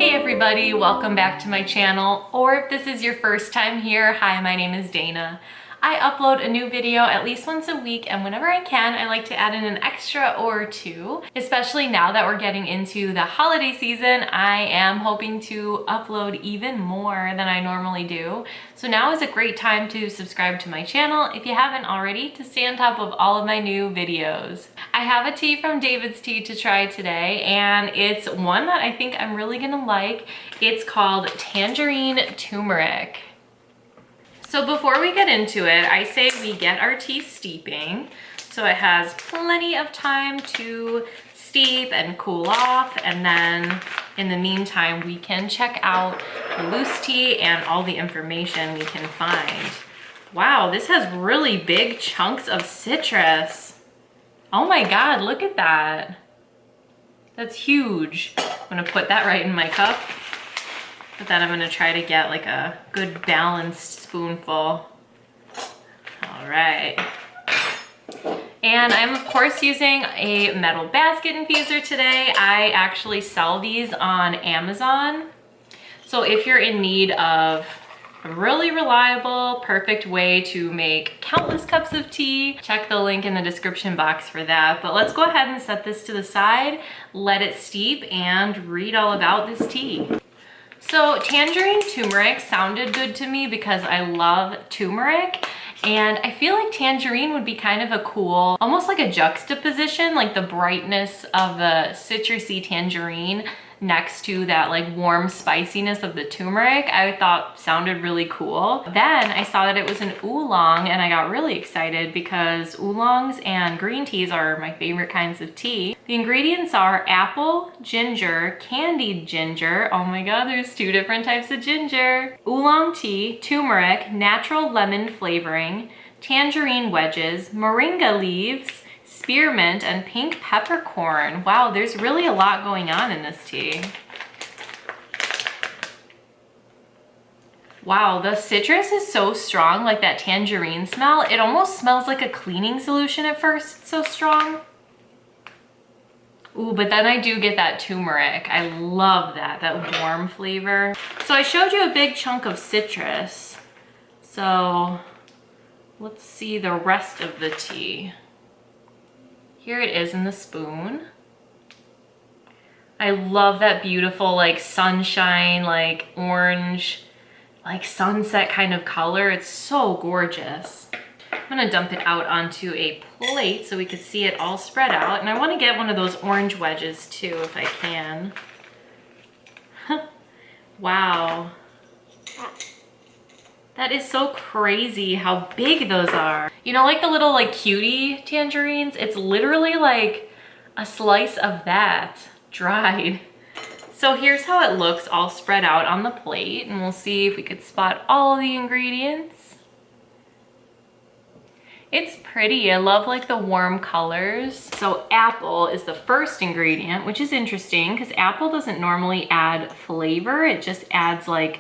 Hey everybody, welcome back to my channel, or if this is your first time here, hi, my name is Dana. I upload a new video at least once a week, and whenever I can, I like to add in an extra or two. Especially now that we're getting into the holiday season, I am hoping to upload even more than I normally do. So now is a great time to subscribe to my channel if you haven't already, to stay on top of all of my new videos. I have a tea from David's Tea to try today, and it's one that I think I'm really gonna like. It's called Tangerine Turmeric. So before we get into it, I say we get our tea steeping so it has plenty of time to steep and cool off, and then in the meantime we can check out the loose tea and all the information we can find. Wow, this has really big chunks of citrus. Oh my god, look at that. That's huge. I'm gonna put that right in my cup. But then I'm gonna try to get like a good balanced spoonful. All right. And I'm of course using a metal basket infuser today. I actually sell these on Amazon. So if you're in need of a really reliable, perfect way to make countless cups of tea, check the link in the description box for that. But let's go ahead and set this to the side, let it steep, and read all about this tea. So tangerine turmeric sounded good to me because I love turmeric, and I feel like tangerine would be kind of a cool, almost like a juxtaposition, like the brightness of the citrusy tangerine next to that like warm spiciness of the turmeric. I thought sounded really cool. Then I saw that it was an oolong, and I got really excited because oolongs and green teas are my favorite kinds of tea. The ingredients are apple, ginger, candied ginger. Oh my god, there's two different types of ginger. Oolong tea, turmeric, natural lemon flavoring, tangerine wedges, moringa leaves, spearmint, and pink peppercorn. Wow, there's really a lot going on in this tea. Wow, the citrus is so strong, like that tangerine smell. It almost smells like a cleaning solution at first, it's so strong. Ooh, but then I do get that turmeric. I love that warm flavor. So I showed you a big chunk of citrus. So let's see the rest of the tea. Here it is in the spoon. I love that beautiful like sunshine, like orange, like sunset kind of color. It's so gorgeous. I'm gonna dump it out onto a plate so we could see it all spread out. And I wanna get one of those orange wedges too, if I can. Wow. That is so crazy how big those are. You know, like the little like cutie tangerines? It's literally like a slice of that dried. So here's how it looks all spread out on the plate, and we'll see if we could spot all the ingredients. It's pretty. I love like the warm colors. So apple is the first ingredient, which is interesting because apple doesn't normally add flavor. It just adds like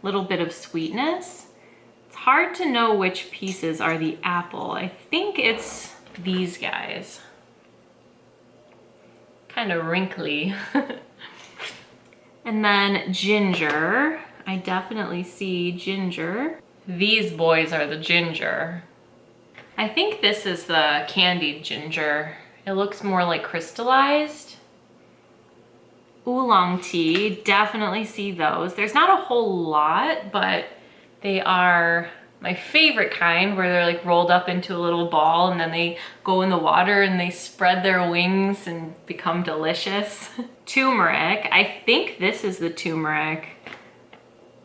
a little bit of sweetness. Hard to know which pieces are the apple. I think it's these guys. Kind of wrinkly. And then ginger. I definitely see ginger. These boys are the ginger. I think this is the candied ginger. It looks more like crystallized. Oolong tea, definitely see those. There's not a whole lot, but they are my favorite kind, where they're like rolled up into a little ball and then they go in the water and they spread their wings and become delicious. Turmeric, I think this is the turmeric.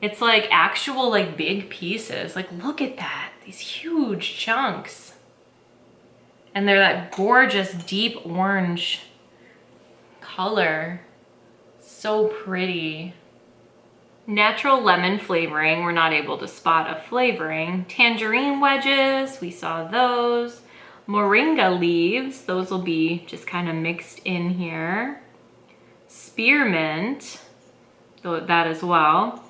It's like actual like big pieces. Like look at that, these huge chunks. And they're that gorgeous deep orange color. So pretty. Natural lemon flavoring, we're not able to spot a flavoring. Tangerine wedges, we saw those. Moringa leaves, those will be just kind of mixed in here. Spearmint, that as well.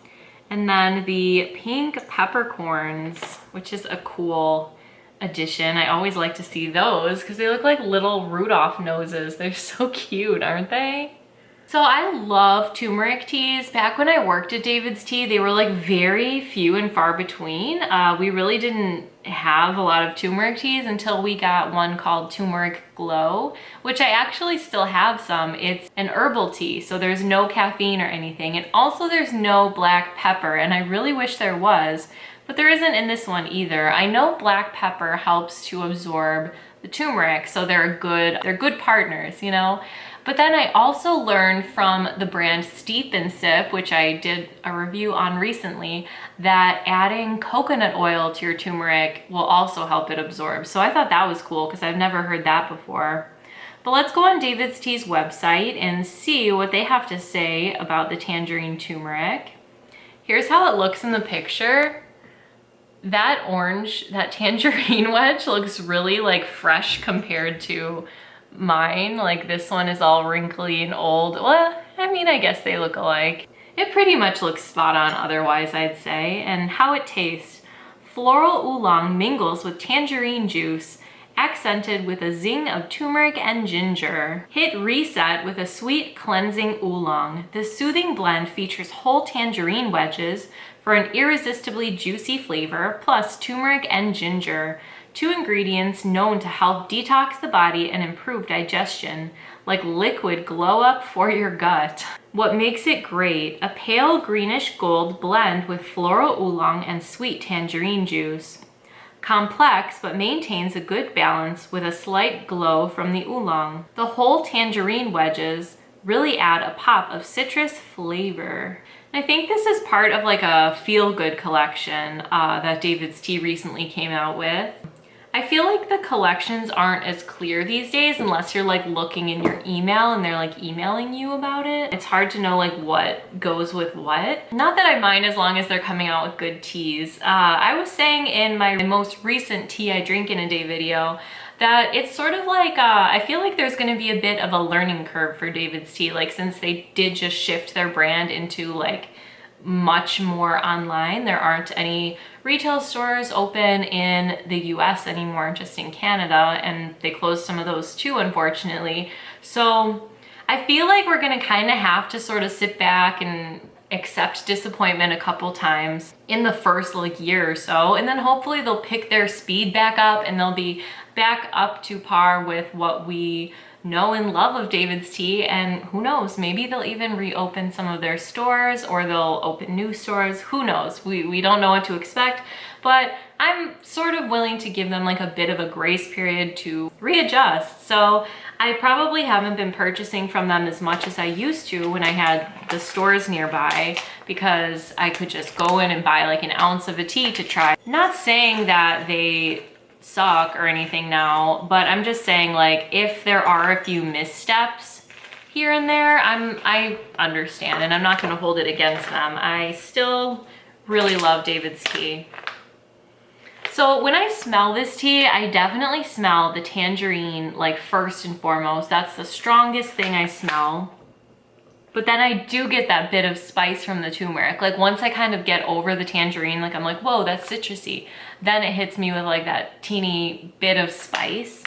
And then the pink peppercorns, which is a cool addition. I always like to see those because they look like little Rudolph noses. They're so cute, aren't they? So I love turmeric teas. Back when I worked at David's Tea, they were like very few and far between. We really didn't have a lot of turmeric teas until we got one called Turmeric Glow, which I actually still have some. It's an herbal tea, so there's no caffeine or anything. And also there's no black pepper, and I really wish there was, but there isn't in this one either. I know black pepper helps to absorb the turmeric, so they're good partners, you know? But then I also learned from the brand Steep and Sip, which I did a review on recently, that adding coconut oil to your turmeric will also help it absorb. So I thought that was cool because I've never heard that before. But let's go on David's Tea's website and see what they have to say about the tangerine turmeric. Here's how it looks in the picture. That orange, that tangerine wedge looks really like fresh compared to mine. Like this one is all wrinkly and old. Well, I mean, I guess they look alike. It pretty much looks spot on otherwise, I'd say. And how it tastes. Floral oolong mingles with tangerine juice, accented with a zing of turmeric and ginger. Hit reset with a sweet, cleansing oolong. This soothing blend features whole tangerine wedges for an irresistibly juicy flavor, plus turmeric and ginger. 2 ingredients known to help detox the body and improve digestion, like liquid glow up for your gut. What makes it great? A pale greenish gold blend with floral oolong and sweet tangerine juice. Complex, but maintains a good balance with a slight glow from the oolong. The whole tangerine wedges really add a pop of citrus flavor. And I think this is part of like a feel-good collection that David's Tea recently came out with. I feel like the collections aren't as clear these days unless you're like looking in your email and they're like emailing you about it. It's hard to know like what goes with what. Not that I mind as long as they're coming out with good teas. I was saying in my most recent tea I drink in a day video that it's sort of like, I feel like there's gonna be a bit of a learning curve for David's Tea, like since they did just shift their brand into like much more online. There aren't any retail stores open in the US anymore, just in Canada, and they closed some of those too, unfortunately. So I feel like we're gonna kind of have to sort of sit back and accept disappointment a couple times in the first like year or so, and then hopefully they'll pick their speed back up and they'll be back up to par with what we know and love of David's Tea. And who knows, maybe they'll even reopen some of their stores or they'll open new stores. Who knows? We don't know what to expect, but I'm sort of willing to give them like a bit of a grace period to readjust. So I probably haven't been purchasing from them as much as I used to when I had the stores nearby, because I could just go in and buy like an ounce of a tea to try. Not saying that they suck or anything now, but I'm just saying like if there are a few missteps here and there, I understand and I'm not going to hold it against them. I still really love David's Tea. So when I smell this tea, I definitely smell the tangerine like first and foremost. That's the strongest thing I smell. But then I do get that bit of spice from the turmeric. Like once I kind of get over the tangerine, like I'm like, whoa, that's citrusy. Then it hits me with like that teeny bit of spice.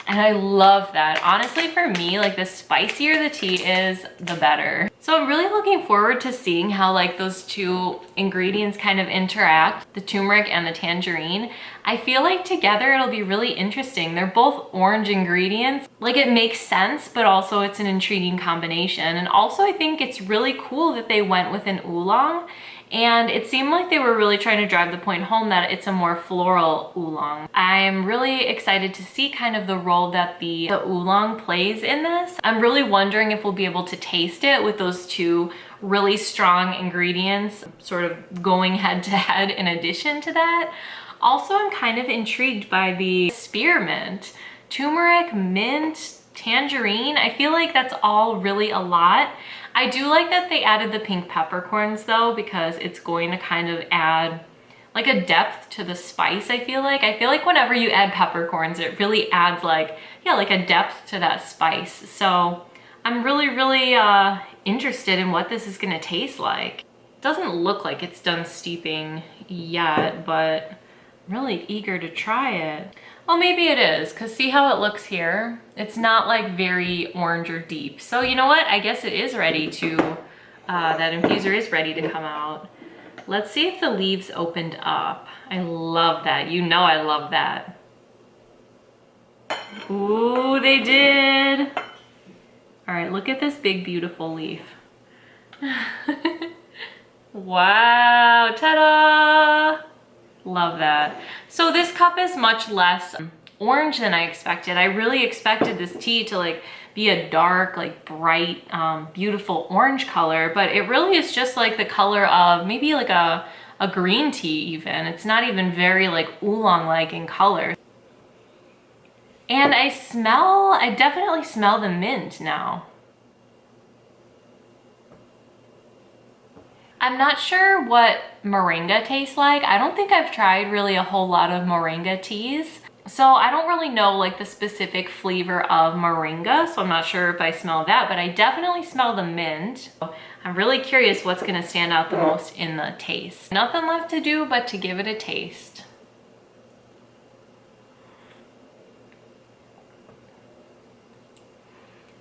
And I love that. Honestly, for me, like the spicier the tea is, the better. So I'm really looking forward to seeing how like those two ingredients kind of interact, the turmeric and the tangerine. I feel like together it'll be really interesting. They're both orange ingredients. Like it makes sense, but also it's an intriguing combination. And also I think it's really cool that they went with an oolong. And it seemed like they were really trying to drive the point home that it's a more floral oolong. I'm really excited to see kind of the role that the oolong plays in this. I'm really wondering if we'll be able to taste it with those two really strong ingredients sort of going head to head in addition to that. Also, I'm kind of intrigued by the spearmint, turmeric, mint, tangerine. I feel like that's all really a lot. I do like that they added the pink peppercorns though, because it's going to kind of add like a depth to the spice. I feel like whenever you add peppercorns, it really adds like, yeah, like a depth to that spice. So I'm really interested in what this is gonna taste like. It doesn't look like it's done steeping yet, but I'm really eager to try it. Oh, maybe it is, because see how it looks here? It's not like very orange or deep. So you know what? I guess it is ready to, that infuser is ready to come out. Let's see if the leaves opened up. I love that. You know I love that. Ooh, they did. All right, look at this big, beautiful leaf. Wow, ta-da! Love that. So this cup is much less orange than I expected. I really expected this tea to like be a dark, like bright, beautiful orange color, but it really is just like the color of maybe like a green tea even. It's not even very like oolong-like in color. And I definitely smell the mint now. I'm not sure what moringa tastes like. I don't think I've tried really a whole lot of moringa teas. So I don't really know like the specific flavor of moringa, so I'm not sure if I smell that, but I definitely smell the mint. I'm really curious what's gonna stand out the most in the taste. Nothing left to do but to give it a taste.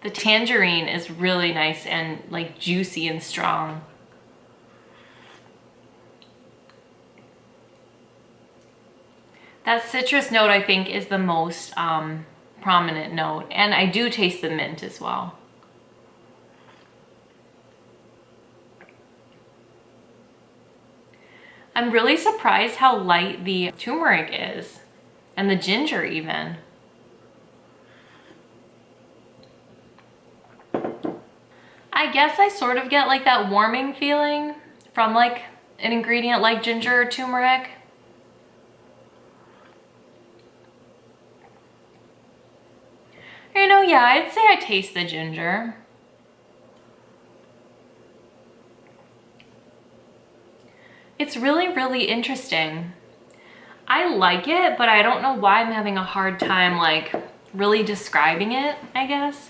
The tangerine is really nice and like juicy and strong. That citrus note, I think, is the most prominent note, and I do taste the mint as well. I'm really surprised how light the turmeric is, and the ginger even. I guess I sort of get like that warming feeling from like an ingredient like ginger or turmeric. You know, yeah, I'd say I taste the ginger. It's really, really interesting. I like it, but I don't know why I'm having a hard time like really describing it, I guess.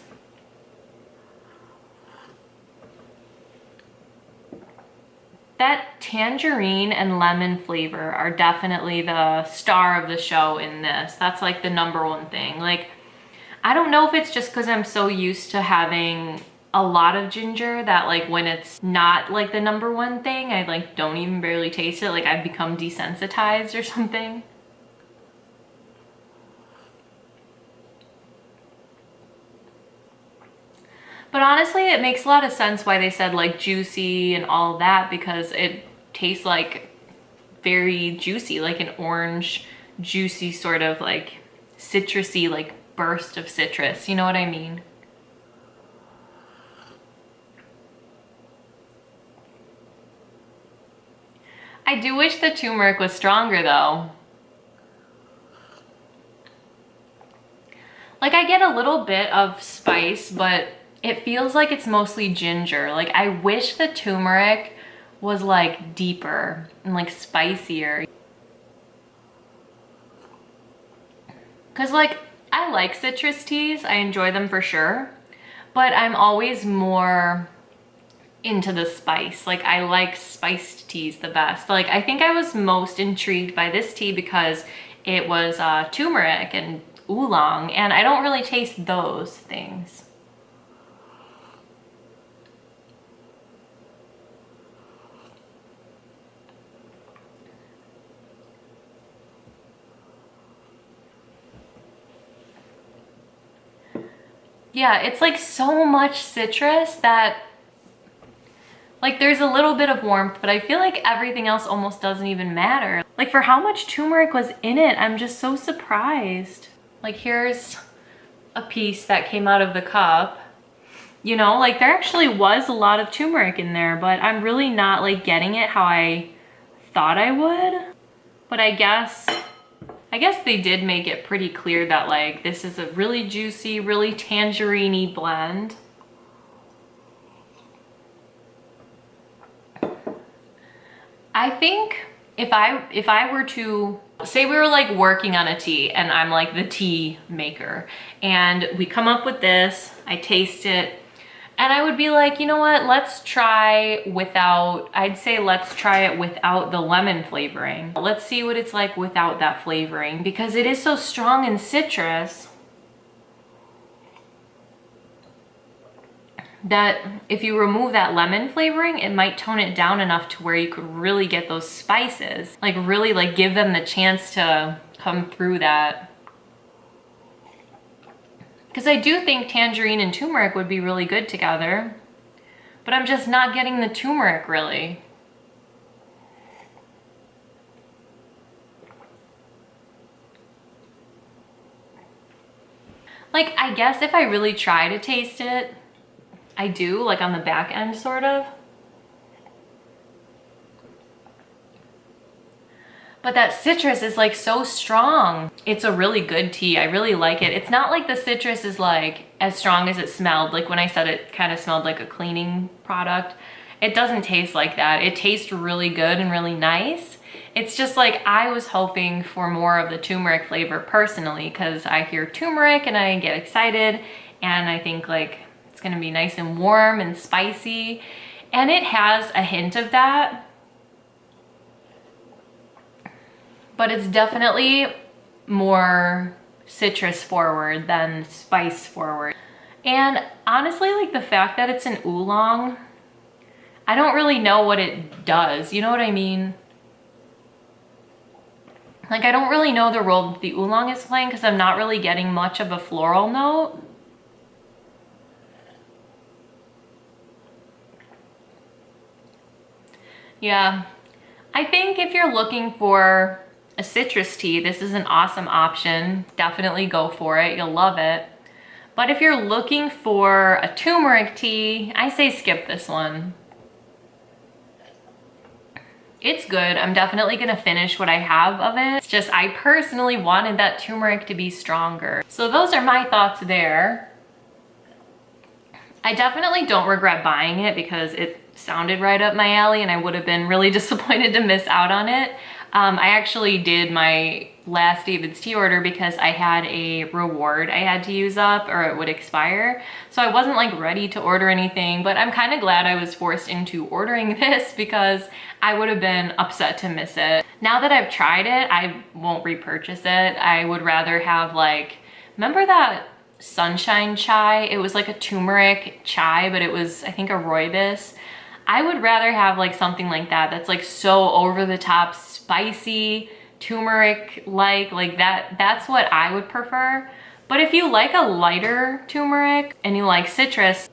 That tangerine and lemon flavor are definitely the star of the show in this. That's like the #1 thing. Like, I don't know if it's just because I'm so used to having a lot of ginger that like when it's not like the #1 thing, I like don't even barely taste it. Like I've become desensitized or something. But honestly, it makes a lot of sense why they said like juicy and all that, because it tastes like very juicy, like an orange, juicy sort of like citrusy, like burst of citrus. You know what I mean? I do wish the turmeric was stronger though. Like I get a little bit of spice, but it feels like it's mostly ginger. Like I wish the turmeric was like deeper and like spicier. Cause like I like citrus teas, I enjoy them for sure, but I'm always more into the spice. Like I like spiced teas the best. Like I think I was most intrigued by this tea because it was turmeric and oolong, and I don't really taste those things. Yeah, it's like so much citrus that like there's a little bit of warmth, but I feel like everything else almost doesn't even matter. Like for how much turmeric was in it, I'm just so surprised. Like here's a piece that came out of the cup. You know, like there actually was a lot of turmeric in there, but I'm really not like getting it how I thought I would. But I guess they did make it pretty clear that like this is a really juicy, really tangerine-y blend. I think if I were to say we were like working on a tea and I'm like the tea maker and we come up with this, I taste it, And I would be like, you know what, let's try without, I'd say let's try it without the lemon flavoring. Let's see what it's like without that flavoring, because it is so strong in citrus that if you remove that lemon flavoring, it might tone it down enough to where you could really get those spices, like really like give them the chance to come through that. Because I do think tangerine and turmeric would be really good together, but I'm just not getting the turmeric really. Like, I guess if I really try to taste it, I do, like on the back end sort of. But that citrus is like so strong. It's a really good tea. I really like it. It's not like the citrus is like as strong as it smelled. Like when I said it kind of smelled like a cleaning product. It doesn't taste like that. It tastes really good and really nice. It's just like I was hoping for more of the turmeric flavor personally, because I hear turmeric and I get excited and I think like it's gonna be nice and warm and spicy. And it has a hint of that. But it's definitely more citrus forward than spice forward. And honestly, like the fact that it's an oolong, I don't really know what it does. You know what I mean? Like I don't really know the role that the oolong is playing because I'm not really getting much of a floral note. Yeah, I think if you're looking for a citrus tea, this is an awesome option. Definitely go for it, you'll love it. But if you're looking for a turmeric tea, I say skip this one. It's good, I'm definitely gonna finish what I have of it. It's just I personally wanted that turmeric to be stronger. So those are my thoughts there. I definitely don't regret buying it because it sounded right up my alley and I would have been really disappointed to miss out on it. I actually did my last David's Tea order because I had a reward I had to use up or it would expire. So I wasn't like ready to order anything, but I'm kind of glad I was forced into ordering this because I would have been upset to miss it. Now that I've tried it, I won't repurchase it. I would rather have like, remember that sunshine chai? It was like a turmeric chai, but it was, I think, a rooibos. I would rather have like something like that that's like so over the top spicy, turmeric like that. That's what I would prefer. But if you like a lighter turmeric and you like citrus,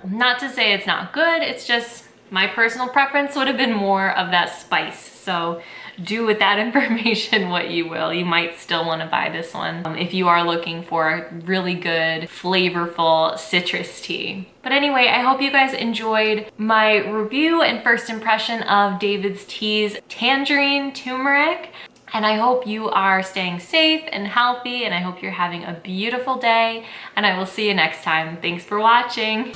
not to say it's not good, it's just my personal preference would have been more of that spice. So do with that information what you will. You might still want to buy this one if you are looking for a really good, flavorful citrus tea. But anyway, I hope you guys enjoyed my review and first impression of David's Tea's Tangerine Turmeric. And I hope you are staying safe and healthy, and I hope you're having a beautiful day, and I will see you next time. Thanks for watching.